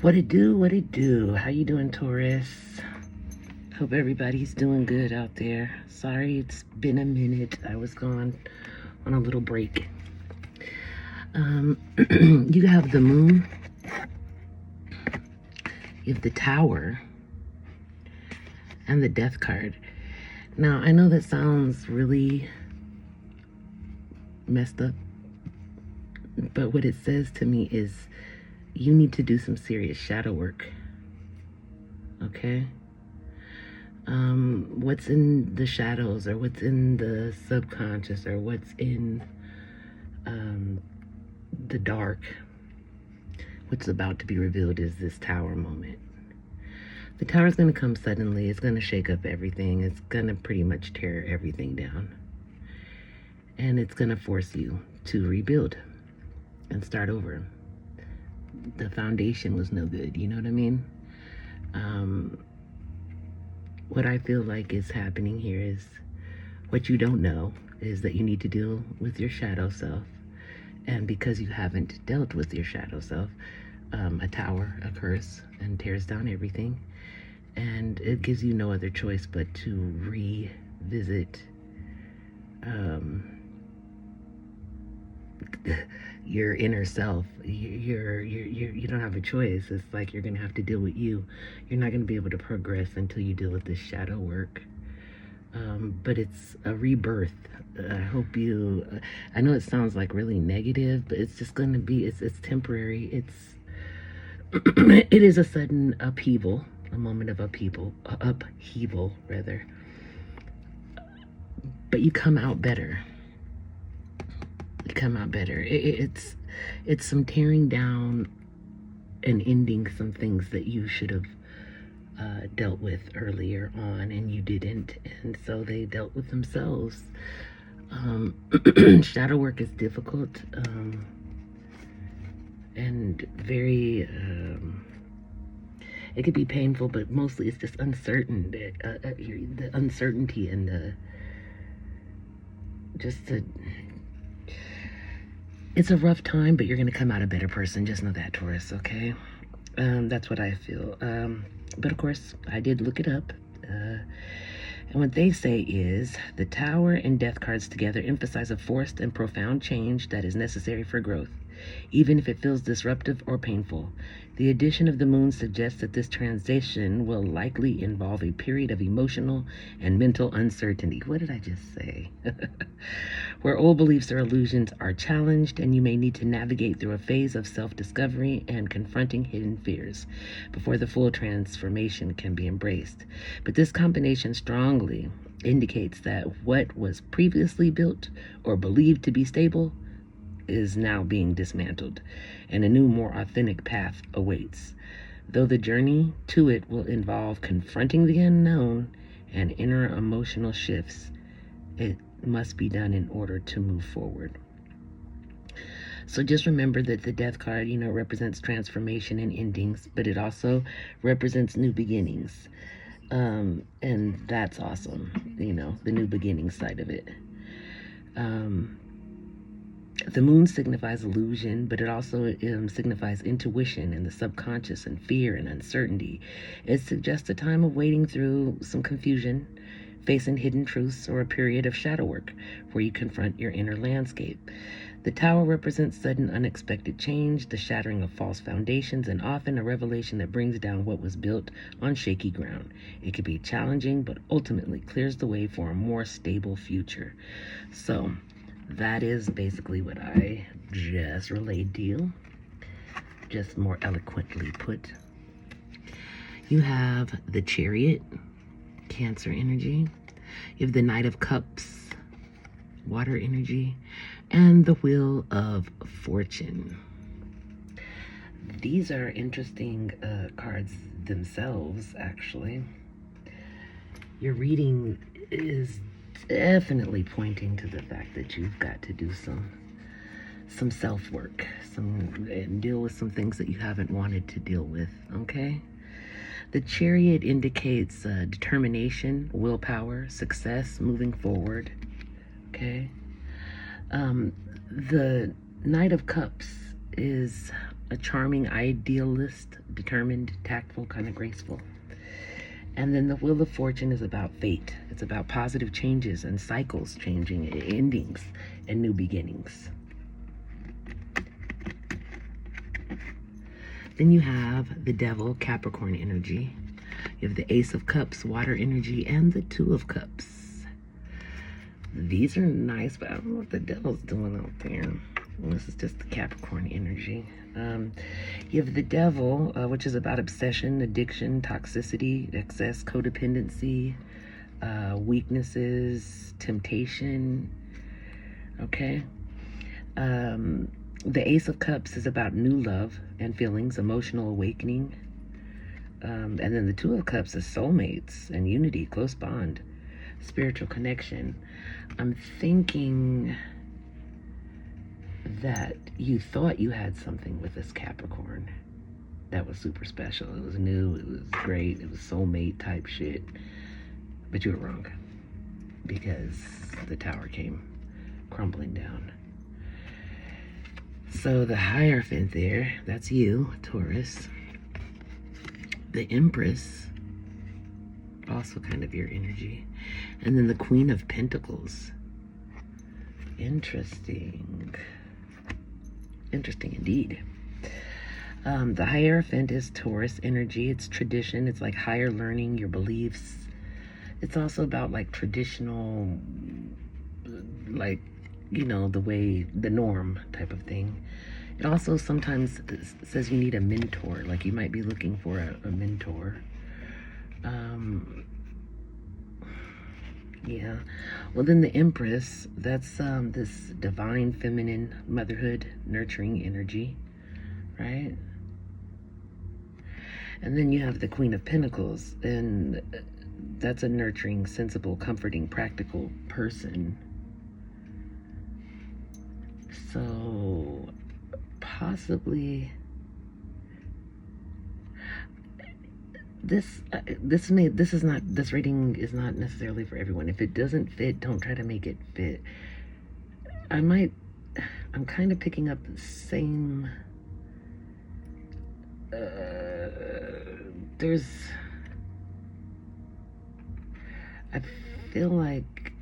What it do? What it do? How you doing, Taurus? Hope everybody's doing good out there. Sorry, it's been a minute. I was gone on a little break. You have the moon. You have the tower. And the death card. Now, I know that sounds really messed up. But what it says to me is you need to do some serious shadow work. Okay? What's in the shadows, or what's in the subconscious, or what's in the dark, what's about to be revealed is this tower moment. The tower is going to come suddenly. It's going to shake up everything. It's going to pretty much tear everything down. And it's going to force you to rebuild and start over. The foundation was no good, you know what I mean? What I feel like is happening here is, what you don't know is that you need to deal with your shadow self. And because you haven't dealt with your shadow self, a tower occurs and tears down everything. And it gives you no other choice but to revisit your inner self. You don't have a choice. It's like you're gonna have to deal with you. You're not gonna be able to progress until you deal with this shadow work. But it's a rebirth. I hope you. I know it sounds like really negative, but it's just gonna be. It's temporary. It is a sudden upheaval, a moment of upheaval rather. But you come out better. Come out better. It's some tearing down and ending some things that you should have dealt with earlier on, and you didn't, and so they dealt with themselves. Shadow work is difficult and very it could be painful, but mostly it's just uncertain. The uncertainty and it's a rough time, but you're going to come out a better person. Just know that, Taurus, okay? That's what I feel. But of course, I did look it up. And what they say is, the tower and death cards together emphasize a forced and profound change that is necessary for growth, even if it feels disruptive or painful. The addition of the moon suggests that this transition will likely involve a period of emotional and mental uncertainty. What did I just say? Where old beliefs or illusions are challenged, and you may need to navigate through a phase of self-discovery and confronting hidden fears before the full transformation can be embraced. But this combination strongly indicates that what was previously built or believed to be stable is now being dismantled, and a new, more authentic path awaits. Though the journey to it will involve confronting the unknown and inner emotional shifts, it must be done in order to move forward. So just remember that the death card, represents transformation and endings, but it also represents new beginnings. And that's awesome, the new beginning side of it. The moon signifies illusion, but it also signifies intuition and the subconscious and fear and uncertainty. It suggests a time of wading through some confusion, facing hidden truths, or a period of shadow work where you confront your inner landscape. The tower represents sudden, unexpected change, the shattering of false foundations, and often a revelation that brings down what was built on shaky ground. It can be challenging, but ultimately clears the way for a more stable future. So that is basically what I just relayed to you, just more eloquently put. You have the Chariot, Cancer energy. You have the Knight of Cups, water energy, and the Wheel of Fortune. These are interesting cards themselves, actually. Your reading is definitely pointing to the fact that you've got to do some self-work, and deal with some things that you haven't wanted to deal with, okay? The Chariot indicates determination, willpower, success, moving forward, okay? The Knight of Cups is a charming idealist, determined, tactful, kind of graceful. And then the Wheel of Fortune is about fate. It's about positive changes and cycles changing, endings, and new beginnings. Then you have the Devil, Capricorn energy. You have the Ace of Cups, water energy, and the Two of Cups. These are nice, but I don't know what the Devil's doing out there. This is just the Capricorn energy. You have the Devil, which is about obsession, addiction, toxicity, excess, codependency, weaknesses, temptation. Okay. The Ace of Cups is about new love and feelings, emotional awakening. And then the Two of Cups is soulmates and unity, close bond, spiritual connection. I'm thinking that you thought you had something with this Capricorn that was super special. It was new, it was great, it was soulmate type shit. But you were wrong, because the tower came crumbling down. So the Hierophant there, that's you, Taurus. The Empress, also kind of your energy. And then the Queen of Pentacles. Interesting. Interesting indeed. The Hierophant is Taurus energy. It's tradition. It's like higher learning, your beliefs. It's also about like traditional, like, you know, the way, the norm type of thing. It also sometimes says you need a mentor, like you might be looking for a mentor. Yeah. Well, then the Empress, that's this divine feminine motherhood, nurturing energy, right? And then you have the Queen of Pentacles, and that's a nurturing, sensible, comforting, practical person. So possibly this reading is not necessarily for everyone. If it doesn't fit, don't try to make it fit. I'm kind of picking up the same I feel like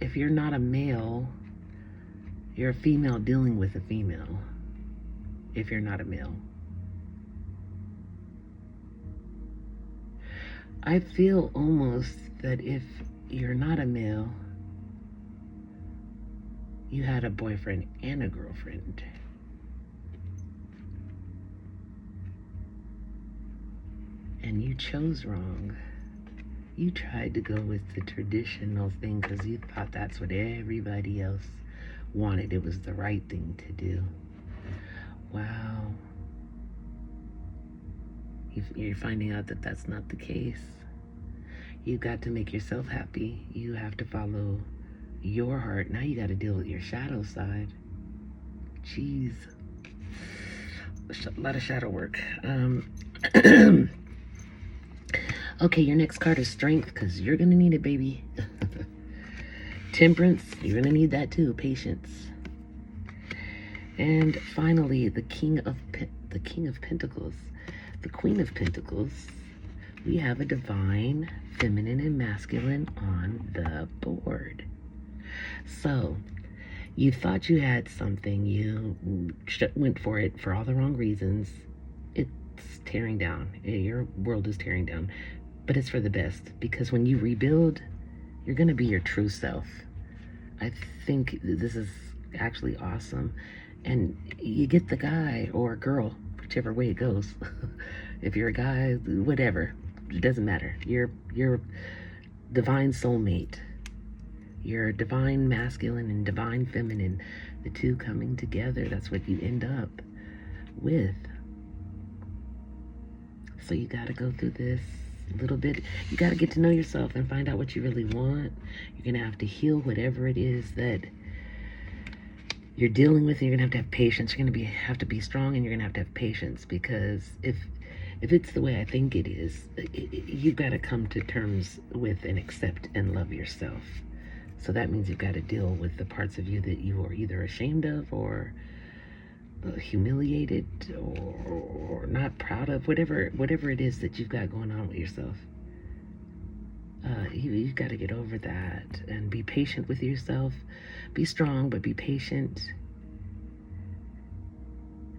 if you're not a male, you're a female dealing with a female. If you're not a male, I feel almost that if you're not a male, you had a boyfriend and a girlfriend. And you chose wrong. You tried to go with the traditional thing because you thought that's what everybody else wanted. It was the right thing to do. Wow. You're finding out that that's not the case. You've got to make yourself happy. You have to follow your heart. Now you got to deal with your shadow side. Jeez. A lot of shadow work. Okay, your next card is Strength, because you're going to need it, baby. Temperance, you're going to need that too. Patience. And finally, the King of Pentacles. The Queen of Pentacles. We have a divine, feminine, and masculine on the board. So, you thought you had something. You went for it for all the wrong reasons. It's tearing down. Your world is tearing down. But it's for the best, because when you rebuild, you're going to be your true self. I think this is actually awesome. And you get the guy or girl, whichever way it goes. If you're a guy, whatever, it doesn't matter. You're divine soulmate. You're divine masculine and divine feminine. The two coming together, that's what you end up with. So you got to go through this a little bit. You got to get to know yourself and find out what you really want. You're going to have to heal whatever it is that you're dealing with. You're going to have patience. You're going to have to be strong, and you're going to have patience, because if it's the way I think it is, you've got to come to terms with and accept and love yourself. So that means you've got to deal with the parts of you that you are either ashamed of or humiliated or not proud of, whatever it is that you've got going on with yourself. You've got to get over that and be patient with yourself. Be strong, but be patient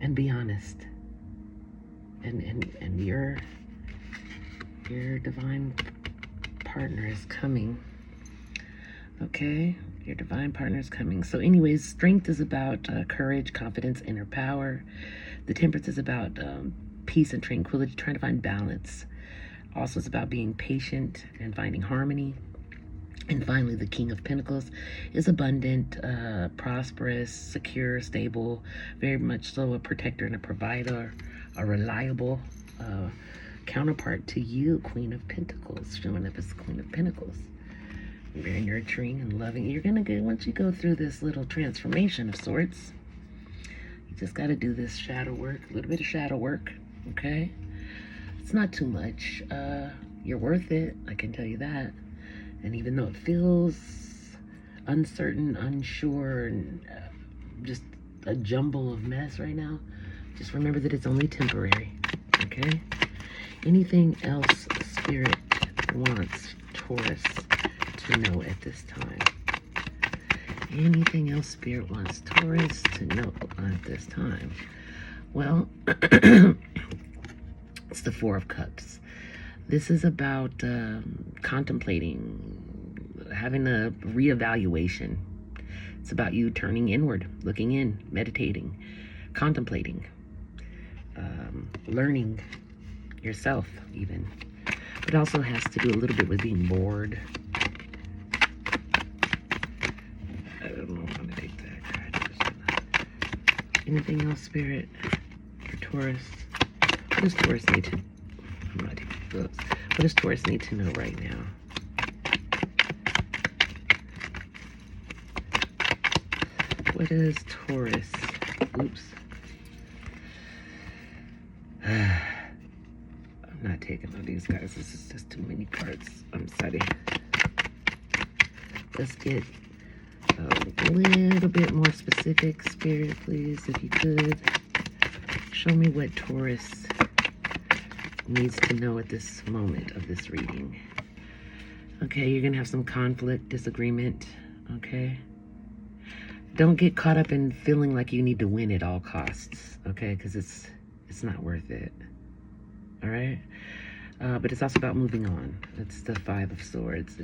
and be honest. And your divine partner is coming. Okay, your divine partner is coming. So anyways, strength is about courage, confidence, inner power. The temperance is about peace and tranquility, trying to find balance. Also, it's about being patient and finding harmony. And finally, the King of Pentacles is abundant, prosperous, secure, stable, very much so a protector and a provider, a reliable counterpart to you, Queen of Pentacles, showing up as Queen of Pentacles. Very nurturing and loving. You're gonna get, once you go through this little transformation of sorts, you just got to do this shadow work, a little bit of shadow work, okay? It's not too much. You're worth it, I can tell you that. And even though it feels uncertain, unsure, and just a jumble of mess right now, just remember that it's only temporary, okay? Anything else Spirit wants Taurus to know at this time? Anything else Spirit wants Taurus to know at this time? Well, it's the Four of Cups. This is about contemplating, having a reevaluation. It's about you turning inward, looking in, meditating, contemplating, learning yourself even. It also has to do a little bit with being bored. I don't know if I'm going to take that. Anything else, Spirit, for Taurus? What does Taurus need to... I'm not taking those. What does Taurus need to know right now? What is Taurus? Oops. I'm not taking all these guys. This is just too many cards. I'm sorry. Let's get a little bit more specific, Spirit, please, if you could. Show me what Taurus needs to know at this moment of this reading. Okay, you're going to have some conflict, disagreement, okay? Don't get caught up in feeling like you need to win at all costs, okay? Because it's not worth it, all right? But it's also about moving on. It's the Five of Swords.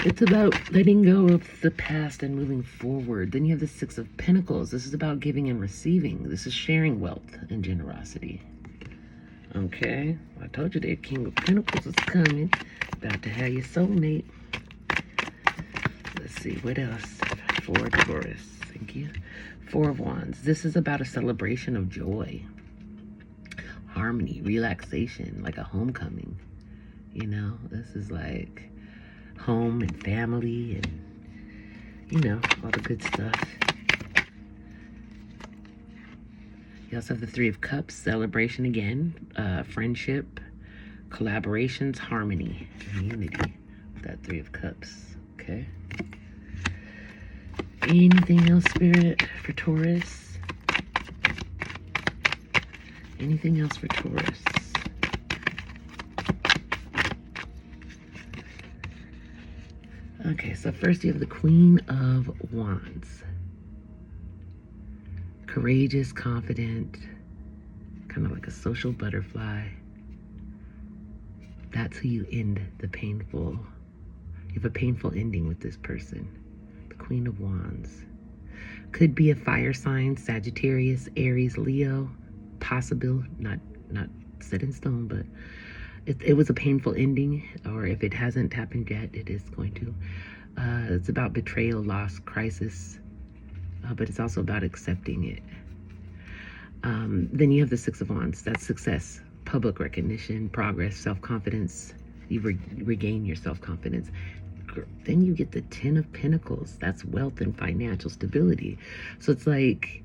It's about letting go of the past and moving forward. Then you have the Six of Pentacles. This is about giving and receiving. This is sharing wealth and generosity. Okay, I told you that King of Pentacles is coming. About to have your soulmate. Let's see, what else for Taurus? Thank you. Four of Wands. This is about a celebration of joy, harmony, relaxation, like a homecoming. You know, this is like home and family and, you know, all the good stuff. You also have the Three of Cups, celebration again, friendship, collaborations, harmony, and unity with that Three of Cups, okay? Anything else, Spirit, for Taurus? Anything else for Taurus? Okay, so first you have the Queen of Wands. Courageous, confident, kind of like a social butterfly. That's who you end the painful, you have a painful ending with this person. The Queen of Wands. Could be a fire sign, Sagittarius, Aries, Leo. Possible, not set in stone, but it was a painful ending, or if it hasn't happened yet, it is going to. It's about betrayal, loss, crisis, but it's also about accepting it. Then you have the Six of Wands. That's success, public recognition, progress, self-confidence. You regain your self-confidence. Then you get the Ten of Pentacles. That's wealth and financial stability. So it's like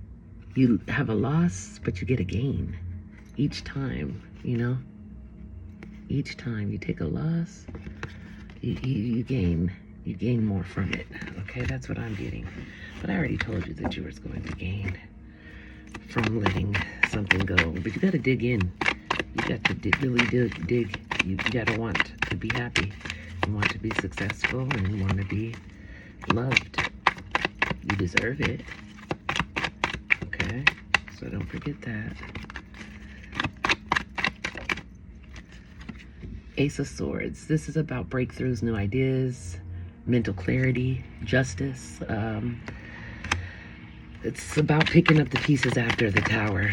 you have a loss, but you get a gain each time, you know? Each time you take a loss, you gain. You gain more from it. Okay, that's what I'm getting. But I already told you that you were going to gain from letting something go. But you got to dig in. You got to really dig. You got to want to be happy. You want to be successful and you want to be loved. You deserve it. Okay? So don't forget that. Ace of Swords. This is about breakthroughs, new ideas, mental clarity, justice. It's about picking up the pieces after the tower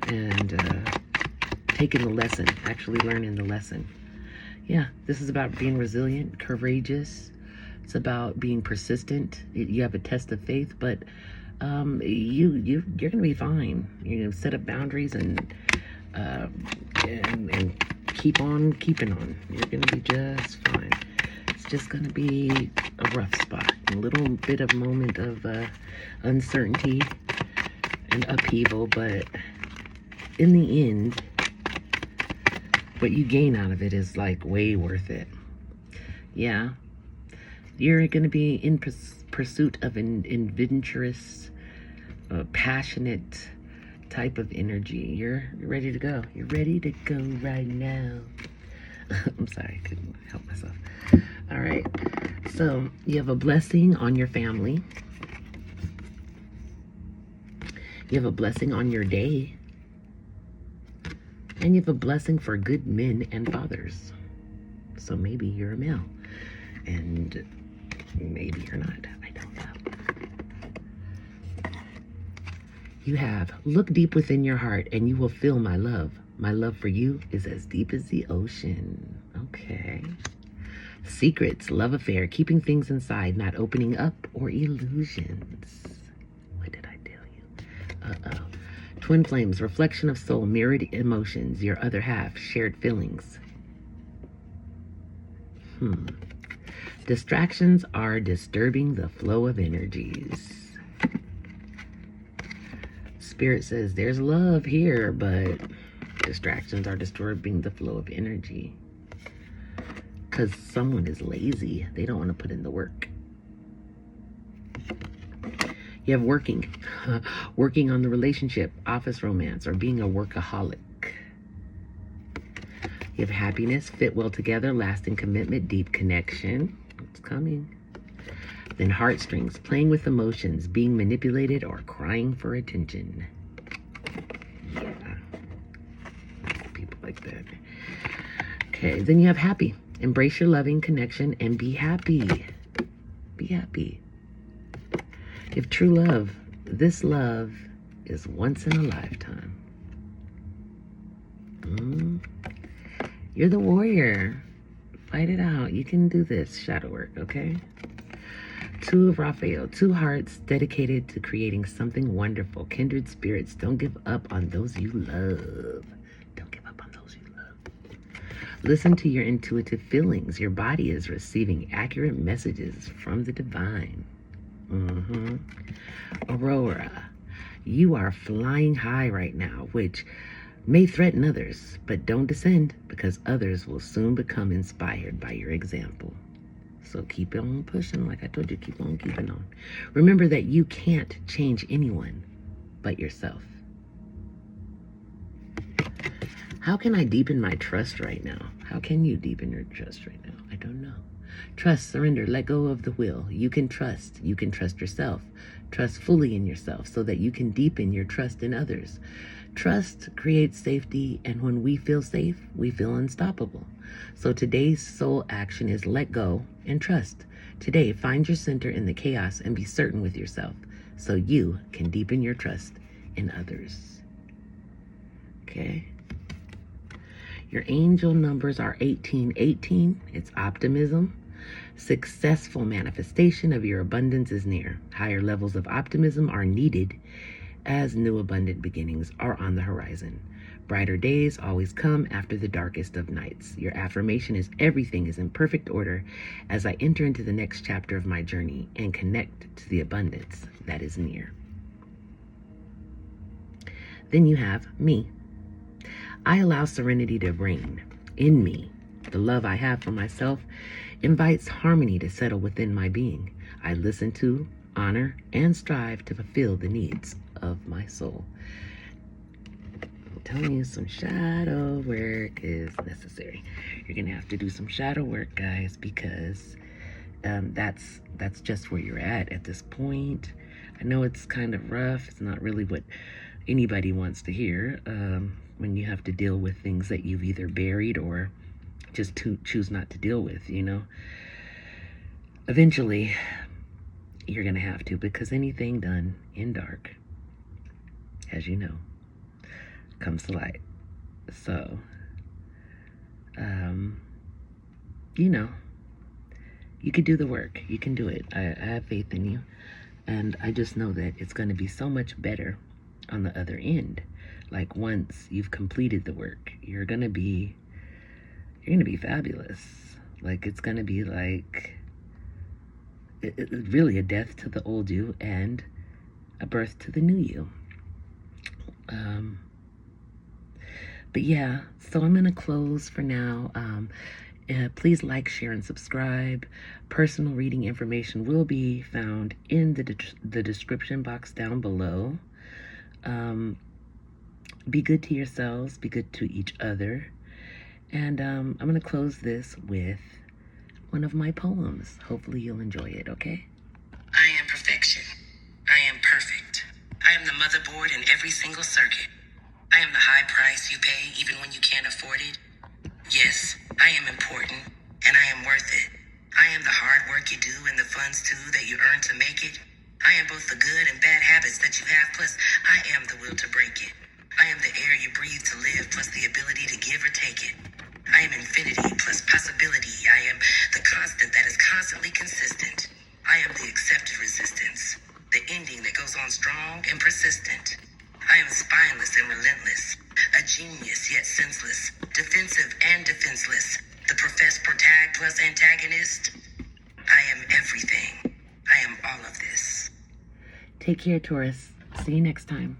and taking the lesson, actually learning the lesson. Yeah, this is about being resilient, courageous. It's about being persistent. You have a test of faith, but you're gonna be fine. You're gonna set up boundaries and keep on keeping on. You're gonna be just fine. It's just gonna be a rough spot, a little bit of moment of uncertainty and upheaval, but in the end, what you gain out of it is like way worth it. Yeah, you're gonna be in pursuit of an adventurous, passionate type of energy. You're ready to go. You're ready to go right now. I'm sorry, I couldn't help myself. All right, so you have a blessing on your family. You have a blessing on your day. And you have a blessing for good men and fathers. So maybe you're a male. And maybe you're not. I don't know. You have, look deep within your heart and you will feel my love. My love for you is as deep as the ocean. Okay. Secrets, love affair, keeping things inside, not opening up, or illusions. What did I tell you? Uh-oh. Twin flames, reflection of soul, mirrored emotions, your other half, shared feelings. Distractions are disturbing the flow of energies. Spirit says there's love here, but distractions are disturbing the flow of energy. Because someone is lazy. They don't want to put in the work. You have working. Working on the relationship, office romance, or being a workaholic. You have happiness, fit well together, lasting commitment, deep connection. It's coming. Then heartstrings, playing with emotions, being manipulated, or crying for attention. Yeah. People like that. Okay, then you have happy. Embrace your loving connection and be happy. Be happy. You have true love. This love is once in a lifetime. You're the warrior. Fight it out. You can do this shadow work, okay? Two of Raphael. Two hearts dedicated to creating something wonderful. Kindred spirits. Don't give up on those you love. Don't give up on those you love. Listen to your intuitive feelings. Your body is receiving accurate messages from the divine. Aurora, you are flying high right now, which may threaten others, but don't descend because others will soon become inspired by your example. So keep on pushing, like I told you, keep on keeping on. Remember that you can't change anyone but yourself. How can I deepen my trust right now? How can you deepen your trust right now? I don't know. Trust, surrender, let go of the will. You can trust. You can trust yourself. Trust fully in yourself so that you can deepen your trust in others. Trust creates safety, and when we feel safe, we feel unstoppable. So today's soul action is let go and trust. Today, find your center in the chaos and be certain with yourself so you can deepen your trust in others. Okay? Your angel numbers are 1818. It's optimism. Successful manifestation of your abundance is near. Higher levels of optimism are needed as new abundant beginnings are on the horizon. Brighter days always come after the darkest of nights. Your affirmation is everything is in perfect order as I enter into the next chapter of my journey and connect to the abundance that is near. Then you have me. I allow serenity to reign in me. The love I have for myself invites harmony to settle within my being. I listen to, honor, and strive to fulfill the needs of my soul. I'm telling you, some shadow work is necessary. You're gonna have to do some shadow work, guys, because that's just where you're at this point. I know it's kind of rough. It's not really what anybody wants to hear when you have to deal with things that you've either buried or just choose not to deal with, you know. Eventually, you're going to have to, because anything done in dark, as you know, comes to light. So, you know, you can do the work. You can do it. I have faith in you. And I just know that it's going to be so much better on the other end. Like, once you've completed the work, you're going to be fabulous. Like, it's going to be like really a death to the old you and a birth to the new you. But yeah, so I'm going to close for now. Please like, share, and subscribe. Personal reading information will be found in the description box down below. Be good to yourselves. Be good to each other. And I'm going to close this with one of my poems. Hopefully you'll enjoy it, okay? I am perfection. I am perfect. I am the motherboard in every single circuit. I am the high price you pay even when you can't afford it. Yes, I am important, and I am worth it. I am the hard work you do and the funds too that you earn to make it. I am both the good and bad habits that you have, plus I am the will to break it. I am the air you breathe to live, plus the ability to give or take it. I am infinity plus possibility. I am the constant that is constantly consistent. I am the accepted resistance, the ending that goes on strong and persistent. I am spineless and relentless, a genius yet senseless, defensive and defenseless, the professed protag plus antagonist. I am everything. I am all of this. Take care, Taurus. See you next time.